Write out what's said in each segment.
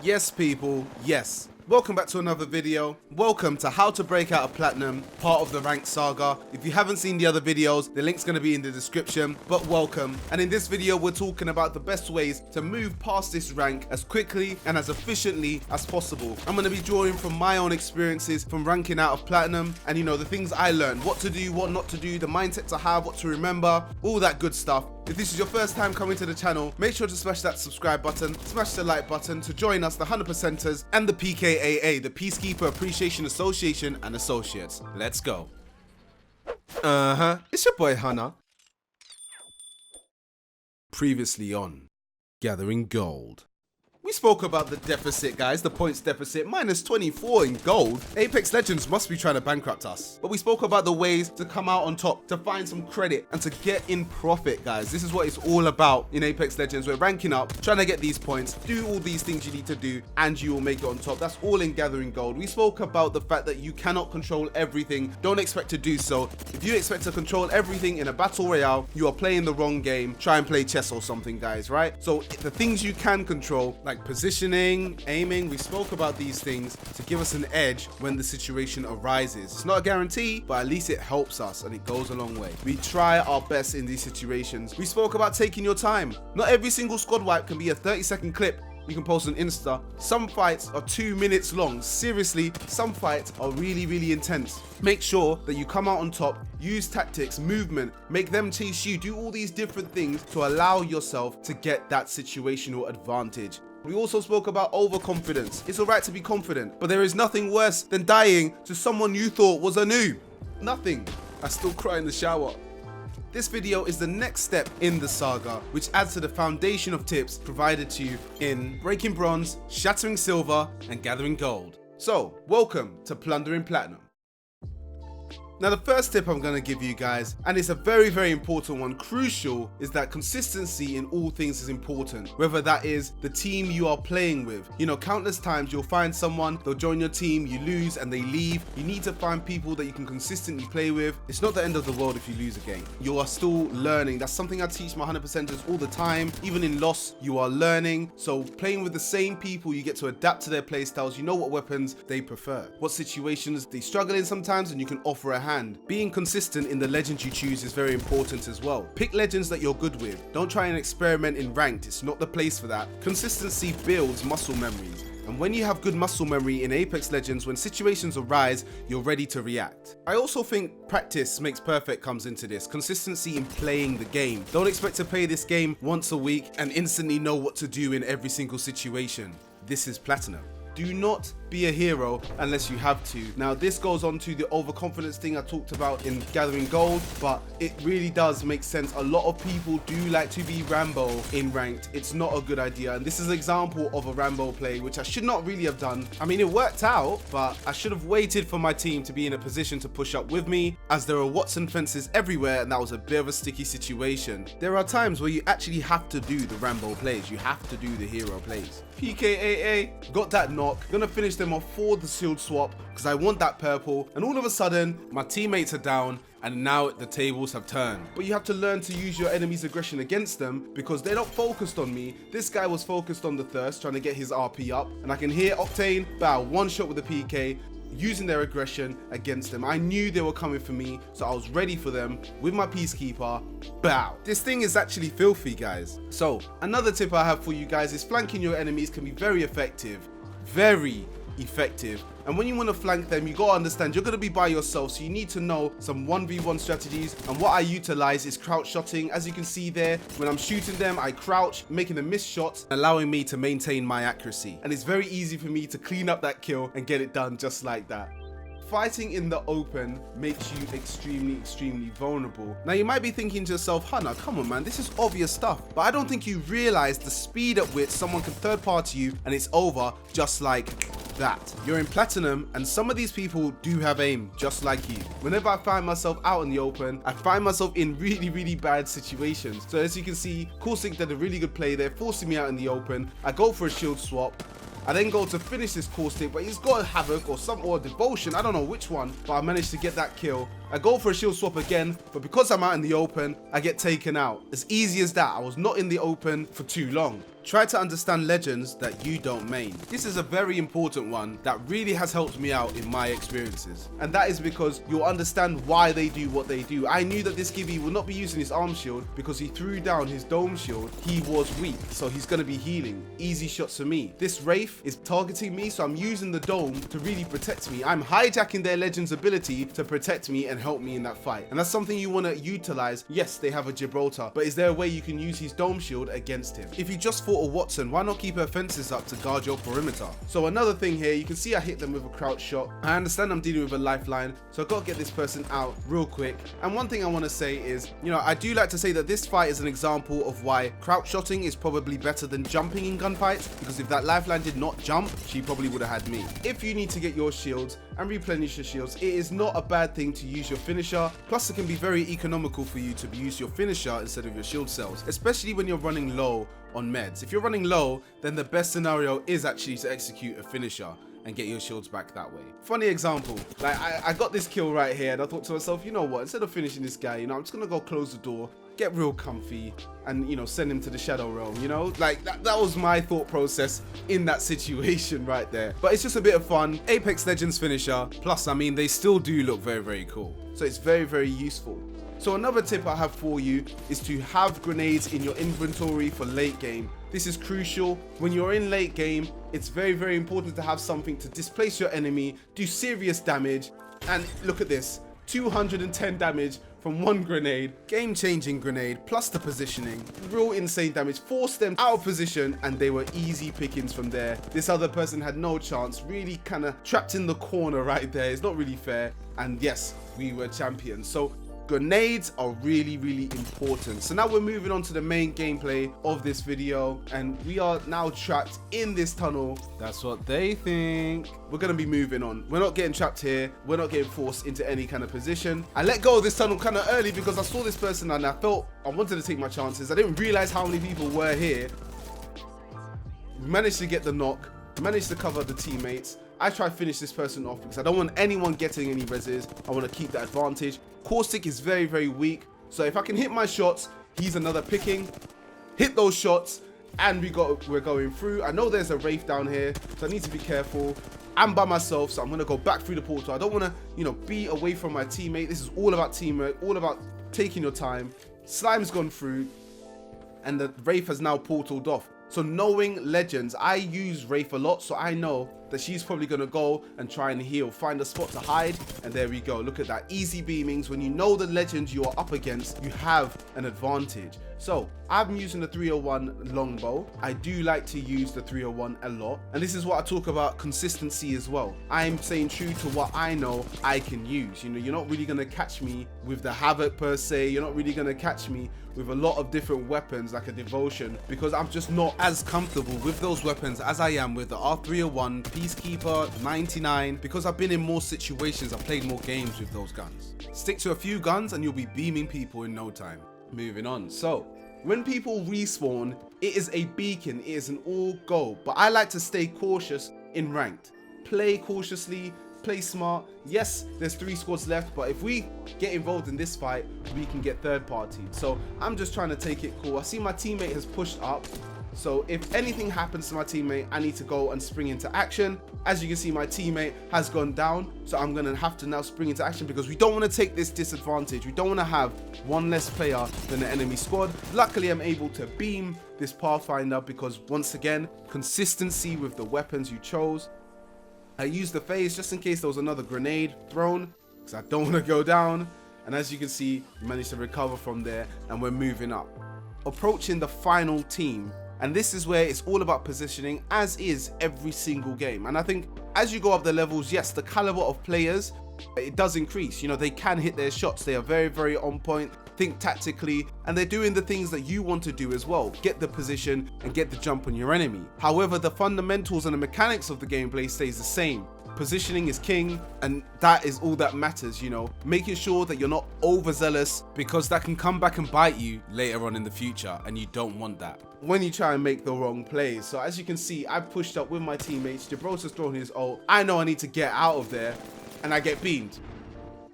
Yes, people, yes. Welcome back to another video. Welcome to how to break out of platinum, part of the ranked saga. If you haven't seen the other videos, the link's going to be in the description, but welcome. And in this video, we're talking about the best ways to move past this rank as quickly and as efficiently as possible. I'm going to be drawing from my own experiences from ranking out of platinum and, you know, the things I learned, what to do, what not to do, the mindset to have, what to remember, all that good stuff. If this is your first time coming to the channel, make sure to smash that subscribe button, smash the like button to join us, the 100%ers, and the PKAA, the Peacekeeper Appreciation Association and Associates. Let's go. It's your boy Hunna. Previously on Gathering Gold. We spoke about the deficit, guys, the points deficit, minus 24 in gold. Apex Legends must be trying to bankrupt us. But we spoke about the ways to come out on top, to find some credit, and to get in profit, guys. This is what it's all about in Apex Legends. We're ranking up, trying to get these points, do all these things you need to do, and you will make it on top. That's all in Gathering Gold. We spoke about the fact that you cannot control everything. Don't expect to do so. If you expect to control everything in a battle royale, you are playing the wrong game. Try and play chess or something, guys, right? So the things you can control, like positioning, aiming, we spoke about these things to give us an edge when the situation arises. It's not a guarantee, but at least it helps us and it goes a long way. We try our best in these situations. We spoke about taking your time. Not every single squad wipe can be a 30-second clip you can post on Insta. Some fights are 2 minutes long. Seriously, some fights are really intense. Make sure that you come out on top, use tactics, movement, make them chase you, do all these different things to allow yourself to get that situational advantage. We also spoke about overconfidence. It's alright to be confident, but there is nothing worse than dying to someone you thought was a noob. Nothing. I still cry in the shower. This video is the next step in the saga, which adds to the foundation of tips provided to you in Breaking Bronze, Shattering Silver, and Gathering Gold. So, welcome to Plundering Platinum. Now, the first tip I'm going to give you guys, and it's a very important one, crucial, is that consistency in all things is important. Whether that is the team you are playing with. You know, countless times you'll find someone, they'll join your team, you lose and they leave. You need to find people that you can consistently play with. It's not the end of the world if you lose a game. You are still learning. That's something I teach my 100%ers all the time. Even in loss, you are learning. So playing with the same people, you get to adapt to their playstyles. You know what weapons they prefer, what situations they struggle in sometimes, and you can offer a hand. Being consistent in the legends you choose is very important as well. Pick legends that you're good with. Don't try and experiment in ranked. It's not the place for that. Consistency builds muscle memories. And when you have good muscle memory in Apex Legends, when situations arise, you're ready to react. I also think practice makes perfect comes into this. Consistency in playing the game. Don't expect to play this game once a week and instantly know what to do in every single situation. This is Platinum. Do not be a hero unless you have to. Now, this goes on to the overconfidence thing I talked about in Gathering Gold, but it really does make sense. A lot of people do like to be Rambo in ranked. It's not a good idea. And this is an example of a Rambo play, which I should not really have done. I mean, it worked out, but I should have waited for my team to be in a position to push up with me, as there are Watson fences everywhere, and that was a bit of a sticky situation. There are times where you actually have to do the Rambo plays. You have to do the hero plays. PKAA, got that knock. Gonna finish them off for the shield swap because I want that purple, and all of a sudden my teammates are down and now the tables have turned. But you have to learn to use your enemy's aggression against them because they're not focused on me. This guy was focused on the Thirst, trying to get his RP up, and I can hear Octane bow one shot with the PK, using their aggression against them. I knew they were coming for me, so I was ready for them with my Peacekeeper. Bow. This thing is actually filthy, guys. So another tip I have for you guys is flanking your enemies can be very effective. Very effective. And when you want to flank them, you gotta understand you're gonna be by yourself, so you need to know some 1v1 strategies. And what I utilize is crouch shotting. As you can see there, when I'm shooting them, I crouch, making them miss shots, allowing me to maintain my accuracy. And it's very easy for me to clean up that kill and get it done just like that. Fighting in the open makes you extremely vulnerable. Now, you might be thinking to yourself, Hunna, come on, man, this is obvious stuff. But I don't think you realize the speed at which someone can third party you and it's over just like that. You're in Platinum, and some of these people do have aim just like you. Whenever I find myself out in the open, I find myself in really bad situations. So as you can see, Caustic did a really good play there, forcing me out in the open. I go for a shield swap. I then go to finish this Caustic, but he's got a Havoc or Devotion, I don't know which one, but I managed to get that kill. I go for a shield swap again, but because I'm out in the open, I get taken out. As easy as that. I was not in the open for too long. Try to understand legends that you don't main. This is a very important one that really has helped me out in my experiences. And that is because you'll understand why they do what they do. I knew that this Gibby will not be using his arm shield because he threw down his dome shield. He was weak, so he's going to be healing. Easy shots for me. This Wraith is targeting me, so I'm using the dome to really protect me. I'm hijacking their legend's ability to protect me and help me in that fight. And that's something you want to utilize. Yes, they have a Gibraltar, but is there a way you can use his dome shield against him? If you just fought a Watson, why not keep her fences up to guard your perimeter? So another thing here, you can see I hit them with a crouch shot. I understand I'm dealing with a lifeline, so I've got to get this person out real quick. And one thing I want to say is, you know, I do like to say that this fight is an example of why crouch shotting is probably better than jumping in gunfights, because if that lifeline did not jump, she probably would have had me. If you need to get your shields and replenish your shields, it is not a bad thing to use your finisher. Plus, it can be very economical for you to use your finisher instead of your shield cells, especially when you're running low on meds. If you're running low, then the best scenario is actually to execute a finisher and get your shields back that way. Funny example, like I got this kill right here and I thought to myself, you know what, instead of finishing this guy, you know, I'm just gonna go close the door, get real comfy, and, you know, send him to the shadow realm, you know? Like that was my thought process in that situation right there. But it's just a bit of fun. Apex Legends finisher, plus I mean they still do look very, very cool, so it's very, very useful. So another tip I have for you is to have grenades in your inventory for late game. This is crucial. When you're in late game, it's very, very important to have something to displace your enemy, do serious damage, and look at this, 210 damage from one grenade, game-changing grenade, plus the positioning, real insane damage, forced them out of position, and they were easy pickings from there. This other person had no chance, really kind of trapped in the corner right there. It's not really fair, and yes, we were champions. So grenades are really, really important. So now we're moving on to the main gameplay of this video, and we are now trapped in this tunnel. That's what they think. We're gonna be moving on. We're not getting trapped here. We're not getting forced into any kind of position. I let go of this tunnel kind of early because I saw this person and I felt I wanted to take my chances. I didn't realize how many people were here. We managed to get the knock, managed to cover the teammates. I try to finish this person off because I don't want anyone getting any reses. I want to keep that advantage. Caustic is very, very weak. So if I can hit my shots, he's another picking. Hit those shots, and we're going through. I know there's a Wraith down here, so I need to be careful. I'm by myself, so I'm going to go back through the portal. I don't want to, you know, be away from my teammate. This is all about teamwork, all about taking your time. Slime's gone through, and the Wraith has now portaled off. So knowing legends, I use Wraith a lot, so I know that she's probably going to go and try and heal, find a spot to hide, and there we go. Look at that, easy beamings. When you know the legends you are up against, you have an advantage. So I'm using the 301 longbow. I do like to use the 301 a lot, and this is what I talk about, consistency as well. I'm staying true to what I know I can use. You know, you're not really going to catch me with the Havoc per se. You're not really going to catch me with a lot of different weapons like a Devotion, because I'm just not as comfortable with those weapons as I am with the R301, Peacekeeper, 99, because I've been in more situations, I've played more games with those guns. Stick to a few guns and you'll be beaming people in no time. Moving on. So when people respawn, it is a beacon, it is an all go, but I like to stay cautious in ranked. Play cautiously, play smart. Yes, there's 3 squads left, but if we get involved in this fight, we can get third party. So I'm just trying to take it cool. I see my teammate has pushed up, so if anything happens to my teammate, I need to go and spring into action. As you can see, my teammate has gone down, so I'm gonna have to now spring into action because we don't want to take this disadvantage. We don't want to have one less player than the enemy squad. Luckily, I'm able to beam this Pathfinder because, once again, consistency with the weapons you chose. I used the phase just in case there was another grenade thrown, because I don't want to go down. And as you can see, we managed to recover from there, and we're moving up, approaching the final team. And this is where it's all about positioning, as is every single game. And I think as you go up the levels, yes, the caliber of players, it does increase. You know, they can hit their shots. They are very, very on point, think tactically, and they're doing the things that you want to do as well. Get the position and get the jump on your enemy. However, the fundamentals and the mechanics of the gameplay stays the same. Positioning is king, and that is all that matters, you know, making sure that you're not overzealous, because that can come back and bite you later on in the future, and you don't want that when you try and make the wrong plays. So as you can see, I pushed up with my teammates. Gibraltar's throwing his ult. I know I need to get out of there, and I get beamed.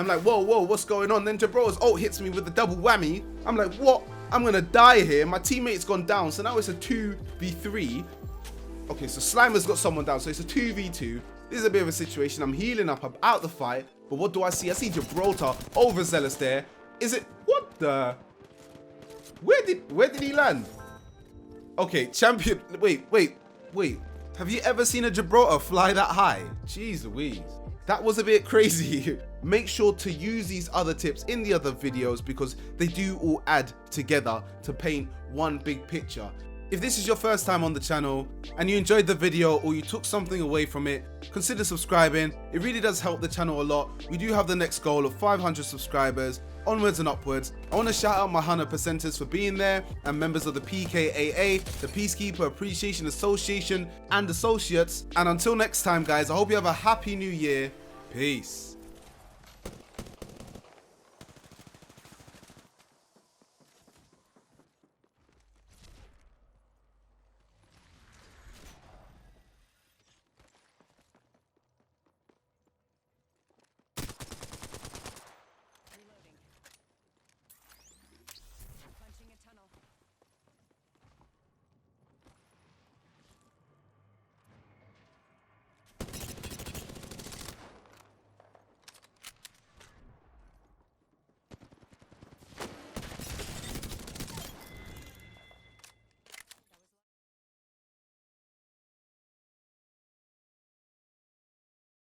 I'm like, whoa, what's going on? Then Gibraltar's ult hits me with the double whammy. I'm like, what? I'm gonna die here. My teammate's gone down, so now it's a 2v3. Okay, so Slimer's got someone down, so it's a 2v2. This is a bit of a situation. I'm healing up, I'm out the fight, but what do I see? I see Gibraltar overzealous there. Is it, what the? Where did he land? Okay, champion, wait. Have you ever seen a Gibraltar fly that high? Jeez Louise. That was a bit crazy. Make sure to use these other tips in the other videos because they do all add together to paint one big picture. If this is your first time on the channel and you enjoyed the video or you took something away from it, consider subscribing. It really does help the channel a lot. We do have the next goal of 500 subscribers, onwards and upwards. I want to shout out my Hunter percenters for being there and members of the PKAA, the Peacekeeper Appreciation Association and Associates. And until next time guys, I hope you have a happy new year. Peace.